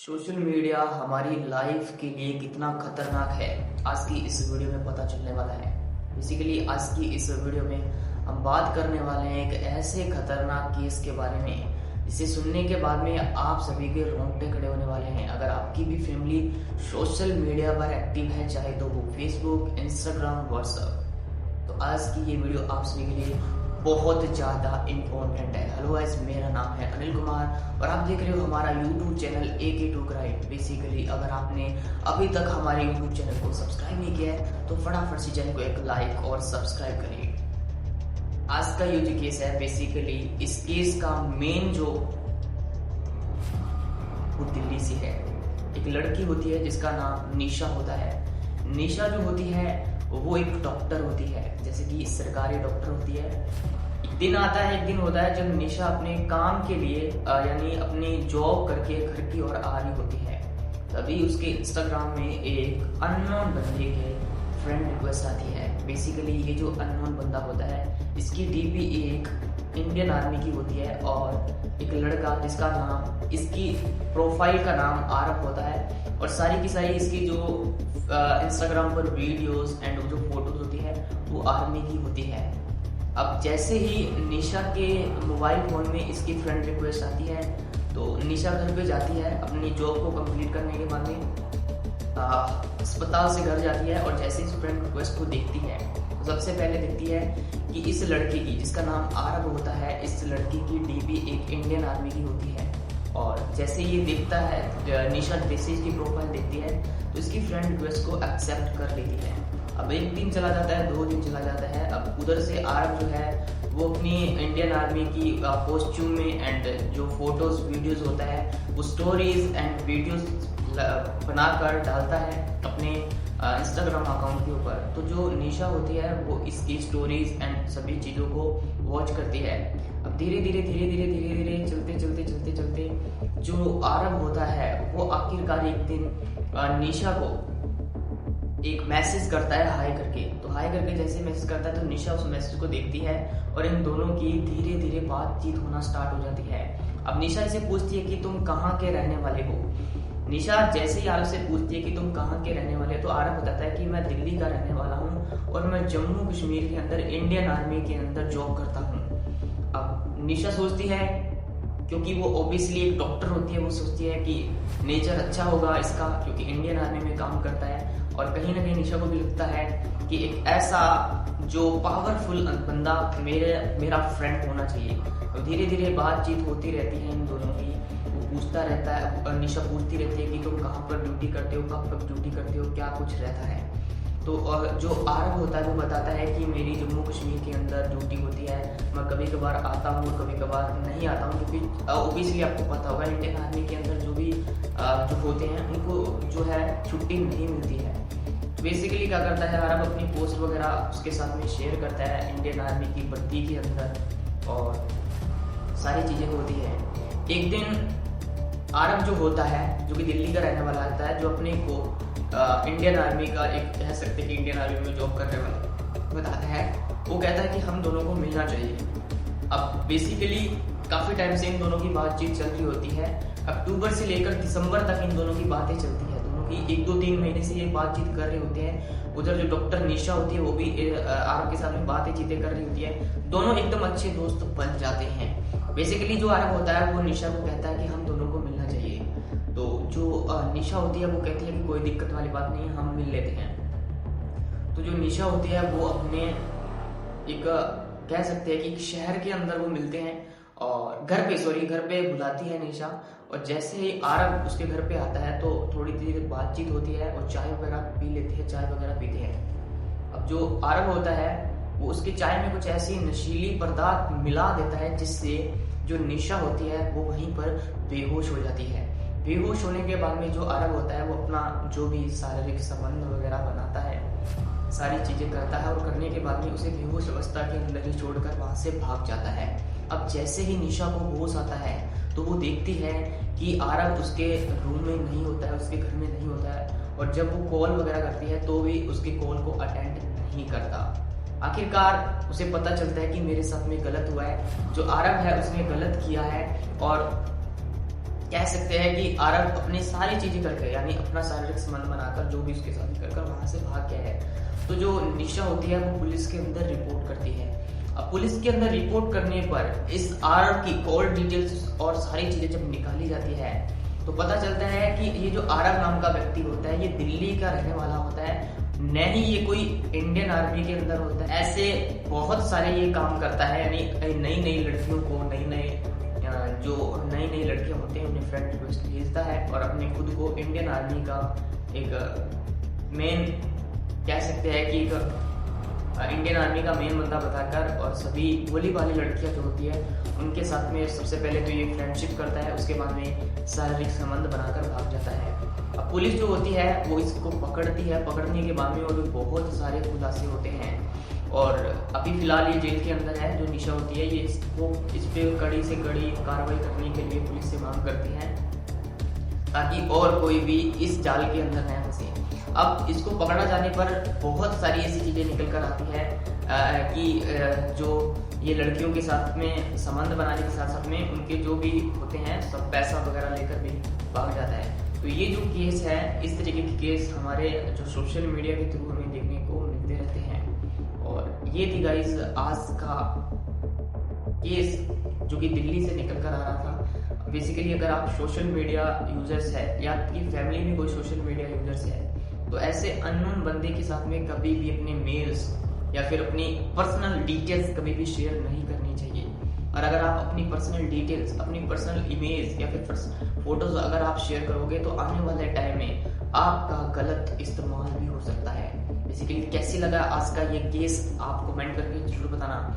Social media हमारी life के लिए कितना खतरनाक है आज की इस वीडियो में पता चलने वाला है। बेसिकली आज की इस वीडियो में हम बात करने वाले हैं एक ऐसे खतरनाक केस के बारे में जिसे सुनने के बाद में आप सभी के रोंगटे खड़े होने वाले हैं। अगर आपकी भी फैमिली सोशल मीडिया पर एक्टिव है, चाहे तो वो फेसबुक, इंस्टाग्राम, व्हाट्सएप, तो आज की ये वीडियो आप सभी के लिए बहुत ज़्यादा इम्पोर्टेंट है। हेलो गाइस, मेरा नाम है अनिल कुमार और आप देख रहे हो हमारा YouTube channel AK2 crime. Basically अगर आपने अभी तक हमारे यूट्यूब चैनल को सब्सक्राइब नहीं किया है तो फटाफट से चैनल को एक लाइक और सब्सक्राइब करिए। आज का ये जो केस है, बेसिकली इस केस का मेन जो वो दिल्ली से है। एक लड़की होती है जिसका नाम निशा होता है। निशा जो होती है वो एक डॉक्टर होती है, जैसे कि सरकारी डॉक्टर होती है। एक दिन आता है, एक दिन होता है जब निशा अपने काम के लिए यानी अपनी जॉब करके घर की ओर आ रही होती है। तभी उसके इंस्टाग्राम में एक अननोन बंदे के फ्रेंड रिक्वेस्ट आती है। बेसिकली ये जो अननोन बंदा होता है इसकी DP एक इंडियन आर्मी की होती है और एक लड़का जिसका नाम, इसकी प्रोफाइल का नाम आरव होता है और सारी की सारी इसकी जो इंस्टाग्राम पर वीडियोस एंड जो फोटोज होती है वो आर्मी की होती है। अब जैसे ही निशा के मोबाइल फोन में इसकी फ्रेंड रिक्वेस्ट आती है तो निशा घर पे जाती है अपनी जॉब को कंप्लीट करने के बाद में अस्पताल से घर जाती है और जैसे इस फ्रेंड रिक्वेस्ट को देखती है तो सबसे पहले देखती है कि इस लड़के की, जिसका नाम आरव होता है, इस लड़की की DP एक इंडियन आर्मी की होती है। और जैसे ये देखता है, निशा जैसे इसकी प्रोफाइल देखती है तो इसकी फ्रेंड रिक्वेस्ट को एक्सेप्ट कर लेती है। अब एक दिन चला जाता है, 2 दिन चला जाता है। अब उधर से आरव जो है वो अपनी इंडियन आर्मी की कॉस्ट्यूम में एंड जो फोटोज वीडियोस होता है वो स्टोरीज एंड वीडियोस बनाकर डालता है अपने इंस्टाग्राम अकाउंट के ऊपर। तो जो निशा होती है वो इसकी स्टोरीज एंड सभी चीज़ों को वॉच करती है। अब धीरे धीरे चलते जो आरव होता है वो आखिरकार एक दिन निशा को एक मैसेज करता है हाय करके। तो हाय करके जैसे मैसेज करता है तो निशा उस मैसेज को देखती है और इन दोनों की धीरे धीरे बातचीत होना स्टार्ट हो जाती है। अब निशा इसे पूछती है कि तुम कहाँ के रहने वाले हो। निशा जैसे ही आरव से पूछती है कि तुम कहाँ के रहने वाले हो तो आरव बताता है कि मैं दिल्ली का रहने वाला हूँ और मैं जम्मू कश्मीर के अंदर इंडियन आर्मी के अंदर जॉब करता हूँ। अब निशा सोचती है, क्योंकि वो ऑब्वियसली एक डॉक्टर होती है, वो सोचती है कि नेचर अच्छा होगा इसका क्योंकि इंडियन आर्मी में काम करता है। और कहीं ना कहीं निशा को भी लगता है कि एक ऐसा जो पावरफुल बंदा मेरा फ्रेंड होना चाहिए। तो धीरे धीरे बातचीत होती रहती है इन दोनों की। वो पूछता रहता है और निशा पूछती रहती है कि तुम कहाँ पर ड्यूटी करते हो, कब ड्यूटी करते हो, क्या कुछ रहता है। तो जो आरव होता है वो बताता है कि मेरी जम्मू कश्मीर के अंदर ड्यूटी होती है, मैं कभी कभार आता हूँ और कभी कभार नहीं आता हूँ, क्योंकि ओबियसली आपको पता होगा इंडियन आर्मी के अंदर जो भी जो होते हैं उनको जो है छुट्टी नहीं मिलती है। बेसिकली क्या करता है आरव अपनी पोस्ट वगैरह उसके साथ में शेयर करता है इंडियन आर्मी की भर्ती के अंदर और सारी चीज़ें होती है। एक दिन आरव जो होता है, जो कि दिल्ली का रहने वाला होता है, जो अपने को इंडियन आर्मी का एक कह सकते हैं कि इंडियन आर्मी में जॉब करने वाला बताता है, वो कहता है कि हम दोनों को मिलना चाहिए। अब बेसिकली काफ़ी टाइम से इन दोनों की बातचीत चल रही होती है। अक्टूबर से लेकर दिसंबर तक इन दोनों की बातें चलती है। दोनों की 1-2-3 महीने से ये बातचीत कर रहे होते हैं। उधर जो डॉक्टर निशा होती है वो भी आरव के साथ में बातें चीतें कर रही होती है। दोनों एकदम अच्छे दोस्त बन जाते हैं। बेसिकली जो आरव होता है वो निशा को कहता है कि हम दोनों को मिलना चाहिए। तो जो निशा होती है वो कहती है कि कोई दिक्कत वाली बात नहीं है, हम मिल लेते हैं। तो जो निशा होती है वो अपने एक कह सकते हैं कि एक शहर के अंदर वो मिलते हैं और घर पे बुलाती है निशा। और जैसे ही आरव उसके घर पे आता है तो थोड़ी देर बातचीत होती है और चाय वगैरह पी लेते हैं, चाय वगैरह पीते हैं। अब जो आरव होता है वो उसकी चाय में कुछ ऐसी नशीली पदार्थ मिला देता है जिससे जो निशा होती है वो वहीं पर बेहोश हो जाती है। बेहोश होने के बाद में जो आरव होता है वो अपना जो भी शारीरिक संबंध वगैरह बनाता है, सारी चीज़ें करता है और करने के बाद में उसे बेहोश अवस्था के अंदर ही छोड़कर वहाँ से भाग जाता है। अब जैसे ही निशा को होश आता है तो वो देखती है कि आरव उसके रूम में नहीं होता है, उसके घर में नहीं होता है और जब वो कॉल वगैरह करती है तो भी उसके कॉल को अटेंड नहीं करता। आखिरकार उसे पता चलता है कि मेरे साथ में गलत हुआ है, जो आरव है उसने गलत किया है और कह सकते हैं कि आरव अपनी सारी चीजें करके, यानी अपना शारीरिक संबंध बनाकर जो भी उसके साथ कर वहां से भाग गया है। तो जो निशा होती है वो पुलिस के अंदर रिपोर्ट करती है। अब पुलिस के अंदर रिपोर्ट करने पर इस आरव की कॉल डिटेल्स और सारी चीजें जब निकाली जाती है तो पता चलता है कि ये जो आरव नाम का व्यक्ति होता है ये दिल्ली का रहने वाला होता है, न ही ये कोई इंडियन आर्मी के अंदर होता है। ऐसे बहुत सारे ये काम करता है, यानी नई नई लड़कियों को जो नई नई लड़कियां होती हैं उन्हें फ्रेंड रिक्वेस्ट भेजता है और अपने खुद को इंडियन आर्मी का एक मेन, कह सकते हैं कि एक इंडियन आर्मी का मेन बंदा बताकर और सभी भोली भाली लड़कियां जो होती है उनके साथ में सबसे पहले तो ये फ्रेंडशिप करता है, उसके बाद में शारीरिक संबंध बनाकर भाग जाता है। अब पुलिस जो होती है वो इसको पकड़ती है, पकड़ने के बाद में और बहुत सारे खुलासे होते हैं और अभी फिलहाल ये जेल के अंदर है। जो निशा होती है ये इस पे कड़ी से कड़ी कार्रवाई करने के लिए पुलिस से मांग करती है ताकि और कोई भी इस जाल के अंदर न फंसे। अब इसको पकड़ा जाने पर बहुत सारी ऐसी चीजें निकल कर आती है कि जो ये लड़कियों के साथ में संबंध बनाने के साथ साथ में उनके जो भी होते हैं सब पैसा वगैरह लेकर भी भाग जाता है। तो ये जो केस है, इस तरीके के केस हमारे जो सोशल मीडिया के थ्रू हमें देखने को मिलते रहते हैं। और ये थी गाइज आज का केस जो कि दिल्ली से निकल कर आ रहा था। बेसिकली अगर आप सोशल मीडिया यूजर्स है या आपकी फैमिली में कोई सोशल मीडिया यूजर्स है तो ऐसे अननोन बंदे के साथ में कभी भी अपने मेल्स या फिर अपनी पर्सनल डिटेल्स कभी भी शेयर नहीं करनी चाहिए। और अगर आप अपनी पर्सनल डिटेल्स, अपनी पर्सनल इमेज या फिर फोटोज अगर आप शेयर करोगे तो आने वाले टाइम में आपका गलत इस्तेमाल भी हो सकता है। बेसिकली कैसी लगा आज का ये केस आप कमेंट करके जरूर बताना।